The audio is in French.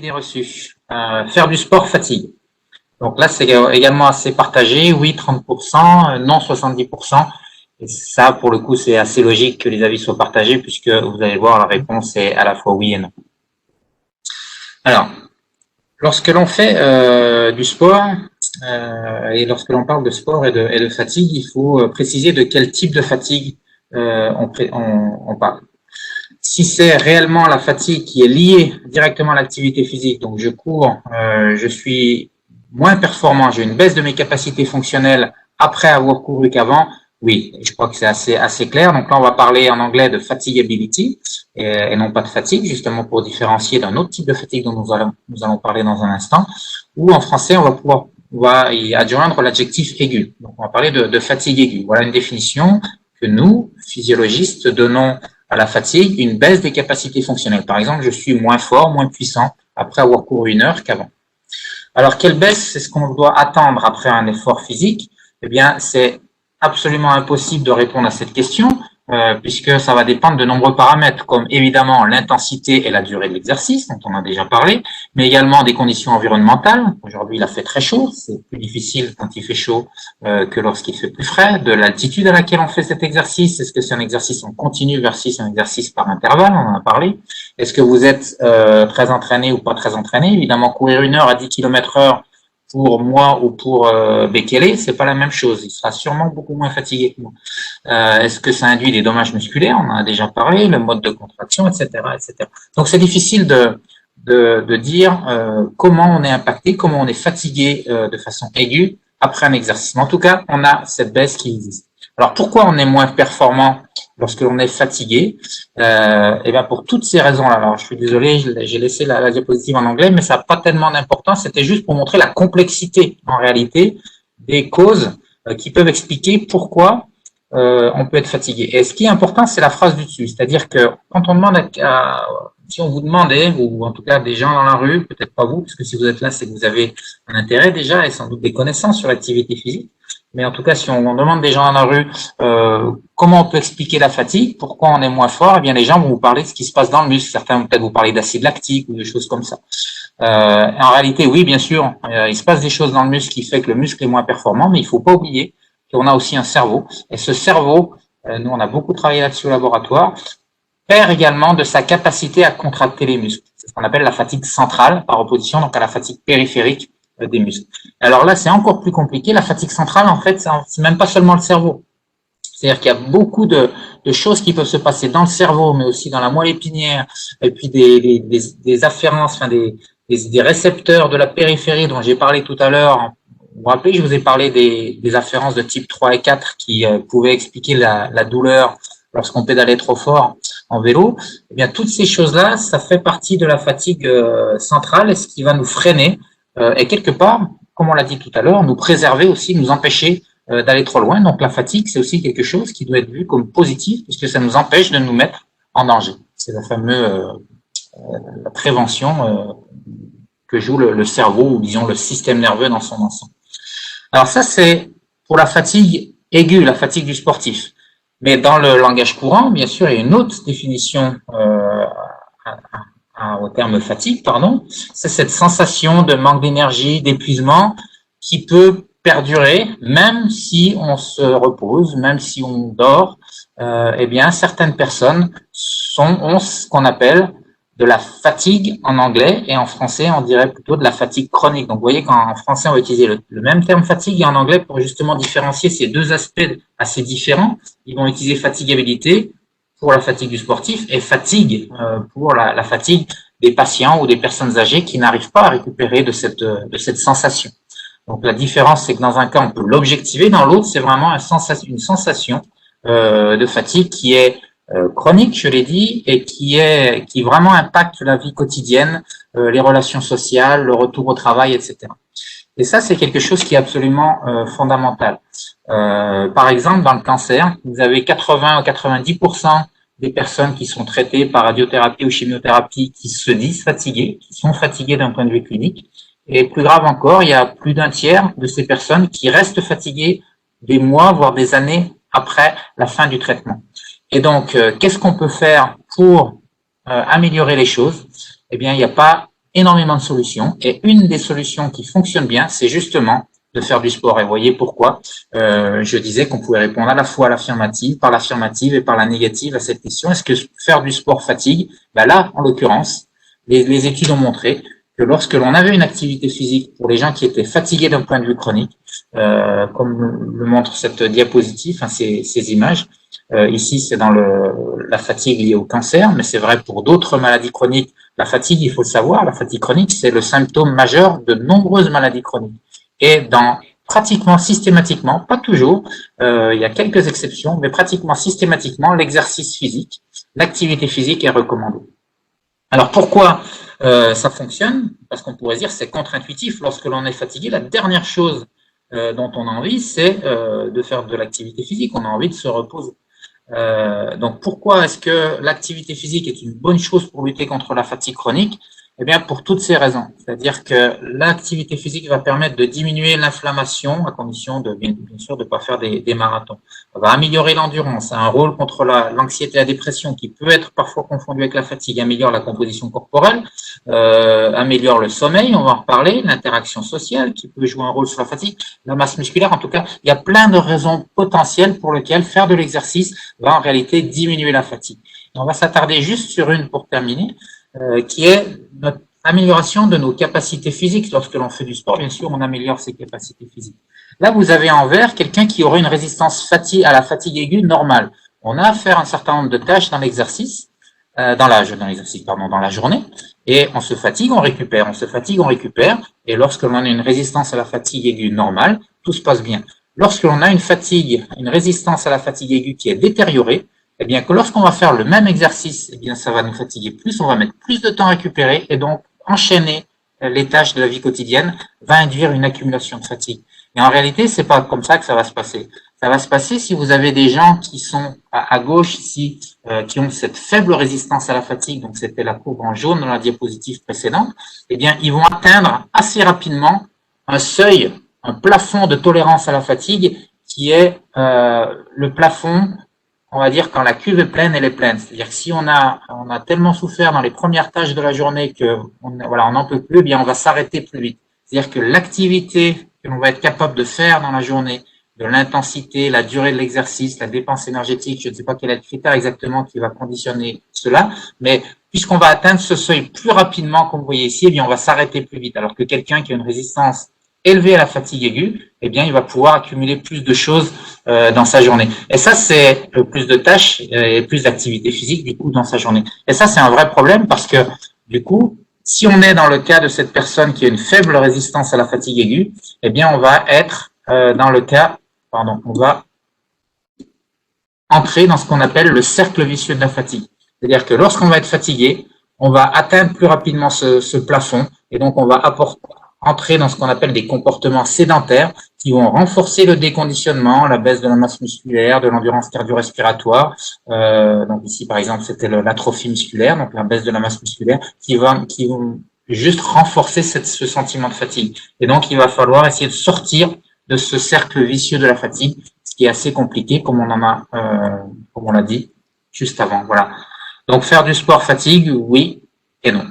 idées reçues. Faire du sport fatigue. Donc là, c'est également assez partagé. Oui, 30%, non 70%. Et ça, pour le coup, c'est assez logique que les avis soient partagés puisque vous allez voir, la réponse est à la fois oui et non. Alors, lorsque l'on fait du sport, et lorsque l'on parle de sport et de fatigue, il faut préciser de quel type de fatigue on parle. Si c'est réellement la fatigue qui est liée directement à l'activité physique, donc je cours, je suis moins performant, j'ai une baisse de mes capacités fonctionnelles après avoir couru qu'avant, oui, je crois que c'est assez clair. Donc là, on va parler en anglais de fatigability et non pas de fatigue, justement pour différencier d'un autre type de fatigue dont nous allons parler dans un instant. Ou en français, on va y adjoindre l'adjectif aigu. Donc on va parler de fatigue aiguë. Voilà une définition que nous, physiologistes, donnons à la fatigue, une baisse des capacités fonctionnelles. Par exemple, je suis moins fort, moins puissant après avoir couru 1 heure qu'avant. Alors, quelle baisse, c'est ce qu'on doit attendre après un effort physique? Eh bien, c'est absolument impossible de répondre à cette question, puisque ça va dépendre de nombreux paramètres, comme évidemment l'intensité et la durée de l'exercice, dont on a déjà parlé, mais également des conditions environnementales. Aujourd'hui, il a fait très chaud, c'est plus difficile quand il fait chaud que lorsqu'il fait plus frais, de l'altitude à laquelle on fait cet exercice. Est-ce que c'est un exercice en continu versus un exercice par intervalle? On en a parlé. Est-ce que vous êtes très entraîné ou pas très entraîné? Évidemment, courir 1 heure à 10 km/h pour moi ou pour Bekele, c'est pas la même chose. Il sera sûrement beaucoup moins fatigué que moi. Est-ce que ça induit des dommages musculaires? On en a déjà parlé, le mode de contraction, etc., etc. Donc c'est difficile de dire comment on est impacté, comment on est fatigué de façon aiguë après un exercice. Mais en tout cas, on a cette baisse qui existe. Alors pourquoi on est moins performant lorsque l'on est fatigué? Et bien pour toutes ces raisons-là. Alors je suis désolé, j'ai laissé la diapositive en anglais, mais ça n'a pas tellement d'importance. C'était juste pour montrer la complexité en réalité des causes qui peuvent expliquer pourquoi on peut être fatigué. Et ce qui est important, c'est la phrase du dessus. C'est-à-dire que quand on demande si on vous demandait, ou en tout cas des gens dans la rue, peut-être pas vous, parce que si vous êtes là, c'est que vous avez un intérêt déjà et sans doute des connaissances sur l'activité physique. Mais en tout cas, si on demande des gens dans la rue comment on peut expliquer la fatigue, pourquoi on est moins fort, eh bien les gens vont vous parler de ce qui se passe dans le muscle. Certains vont peut-être vous parler d'acide lactique ou de choses comme ça. En réalité, oui, bien sûr, il se passe des choses dans le muscle qui fait que le muscle est moins performant, mais il faut pas oublier qu'on a aussi un cerveau. Et ce cerveau, nous on a beaucoup travaillé là-dessus au laboratoire, perd également de sa capacité à contracter les muscles. C'est ce qu'on appelle la fatigue centrale par opposition donc à la fatigue périphérique des muscles. Alors là, c'est encore plus compliqué. La fatigue centrale, en fait, c'est même pas seulement le cerveau. C'est-à-dire qu'il y a beaucoup de choses qui peuvent se passer dans le cerveau, mais aussi dans la moelle épinière, et puis des afférences, enfin des récepteurs de la périphérie dont j'ai parlé tout à l'heure. Vous vous rappelez, je vous ai parlé des afférences de type 3 et 4 qui pouvaient expliquer la douleur lorsqu'on pédalait trop fort en vélo. Eh bien, toutes ces choses-là, ça fait partie de la fatigue centrale et ce qui va nous freiner et quelque part, comme on l'a dit tout à l'heure, nous préserver aussi, nous empêcher d'aller trop loin. Donc la fatigue, c'est aussi quelque chose qui doit être vu comme positif puisque ça nous empêche de nous mettre en danger. C'est la fameuse la prévention que joue le cerveau ou disons le système nerveux dans son ensemble. Alors ça, c'est pour la fatigue aiguë, la fatigue du sportif. Mais dans le langage courant, bien sûr, il y a une autre définition au terme fatigue, pardon. C'est cette sensation de manque d'énergie, d'épuisement qui peut perdurer même si on se repose, même si on dort. Eh bien, certaines personnes ont ce qu'on appelle de la fatigue en anglais et en français, on dirait plutôt de la fatigue chronique. Donc, vous voyez qu'en français, on va utiliser le même terme fatigue et en anglais, pour justement différencier ces deux aspects assez différents, ils vont utiliser fatigabilité pour la fatigue du sportif et fatigue pour la fatigue des patients ou des personnes âgées qui n'arrivent pas à récupérer de cette sensation. Donc, la différence, c'est que dans un cas, on peut l'objectiver, dans l'autre, c'est vraiment une sensation de fatigue qui est chronique, je l'ai dit, et qui vraiment impacte la vie quotidienne, les relations sociales, le retour au travail, etc. Et ça, c'est quelque chose qui est absolument fondamental. Par exemple, dans le cancer, vous avez 80 ou 90% des personnes qui sont traitées par radiothérapie ou chimiothérapie qui se disent fatiguées, qui sont fatiguées d'un point de vue clinique. Et plus grave encore, il y a plus d'un tiers de ces personnes qui restent fatiguées des mois, voire des années après la fin du traitement. Et donc, qu'est-ce qu'on peut faire pour améliorer les choses? Eh bien, il n'y a pas énormément de solutions. Et une des solutions qui fonctionne bien, c'est justement de faire du sport. Et vous voyez pourquoi je disais qu'on pouvait répondre à la fois à l'affirmative, par l'affirmative et par la négative à cette question. Est-ce que faire du sport fatigue? Ben là, en l'occurrence, les études ont montré que lorsque l'on avait une activité physique pour les gens qui étaient fatigués d'un point de vue chronique, comme le montre cette diapositive, hein, ces images, ici c'est dans la fatigue liée au cancer, mais c'est vrai pour d'autres maladies chroniques. La fatigue, il faut le savoir, la fatigue chronique, c'est le symptôme majeur de nombreuses maladies chroniques. Et dans pratiquement systématiquement, pas toujours, il y a quelques exceptions, mais pratiquement systématiquement, l'exercice physique, l'activité physique est recommandée. Alors pourquoi ça fonctionne? Parce qu'on pourrait dire c'est contre-intuitif. Lorsque l'on est fatigué, la dernière chose dont on a envie, c'est de faire de l'activité physique. On a envie de se reposer. Donc pourquoi est-ce que l'activité physique est une bonne chose pour lutter contre la fatigue chronique? Eh bien, pour toutes ces raisons. C'est-à-dire que l'activité physique va permettre de diminuer l'inflammation, à condition de, bien sûr, de ne pas faire des marathons. Ça va améliorer l'endurance, ça a un rôle contre l'anxiété et la dépression qui peut être parfois confondu avec la fatigue, améliore la composition corporelle, améliore le sommeil, on va en reparler, l'interaction sociale qui peut jouer un rôle sur la fatigue, la masse musculaire, en tout cas, il y a plein de raisons potentielles pour lesquelles faire de l'exercice va en réalité diminuer la fatigue. Et on va s'attarder juste sur une pour terminer, qui est notre amélioration de nos capacités physiques. Lorsque l'on fait du sport, bien sûr, on améliore ses capacités physiques. Là, vous avez en vert quelqu'un qui aurait une résistance à la fatigue aiguë normale. On a à faire un certain nombre de tâches dans l'exercice, dans la journée, et on se fatigue, on récupère, on se fatigue, on récupère, et lorsque l'on a une résistance à la fatigue aiguë normale, tout se passe bien. Lorsque l'on a une résistance à la fatigue aiguë qui est détériorée, eh bien que lorsqu'on va faire le même exercice, eh bien ça va nous fatiguer plus, on va mettre plus de temps à récupérer et donc enchaîner les tâches de la vie quotidienne va induire une accumulation de fatigue. Et en réalité, c'est pas comme ça que ça va se passer. Ça va se passer si vous avez des gens qui sont à gauche ici, qui ont cette faible résistance à la fatigue, donc c'était la courbe en jaune dans la diapositive précédente, eh bien ils vont atteindre assez rapidement un seuil, un plafond de tolérance à la fatigue qui est le plafond, on va dire, quand la cuve est pleine, elle est pleine. C'est-à-dire que si on a tellement souffert dans les premières tâches de la journée que on n'en peut plus, eh bien on va s'arrêter plus vite. C'est-à-dire que l'activité que l'on va être capable de faire dans la journée, de l'intensité, la durée de l'exercice, la dépense énergétique, je ne sais pas quel est le critère exactement qui va conditionner cela, mais puisqu'on va atteindre ce seuil plus rapidement, comme vous voyez ici, eh bien on va s'arrêter plus vite. Alors que quelqu'un qui a une résistance élevée à la fatigue aiguë, eh bien il va pouvoir accumuler plus de choses dans sa journée. Et ça, c'est plus de tâches et plus d'activités physiques, du coup, dans sa journée. Et ça, c'est un vrai problème parce que, du coup, si on est dans le cas de cette personne qui a une faible résistance à la fatigue aiguë, eh bien, on va être dans le cas, on va entrer dans ce qu'on appelle le cercle vicieux de la fatigue. C'est-à-dire que lorsqu'on va être fatigué, on va atteindre plus rapidement ce plafond et donc on va entrer dans ce qu'on appelle des comportements sédentaires qui vont renforcer le déconditionnement, la baisse de la masse musculaire, de l'endurance cardio-respiratoire. Donc ici, par exemple, c'était l'atrophie musculaire, donc la baisse de la masse musculaire, qui vont juste renforcer ce sentiment de fatigue. Et donc, il va falloir essayer de sortir de ce cercle vicieux de la fatigue, ce qui est assez compliqué, comme on l'a dit juste avant. Voilà. Donc, faire du sport fatigue, oui et non.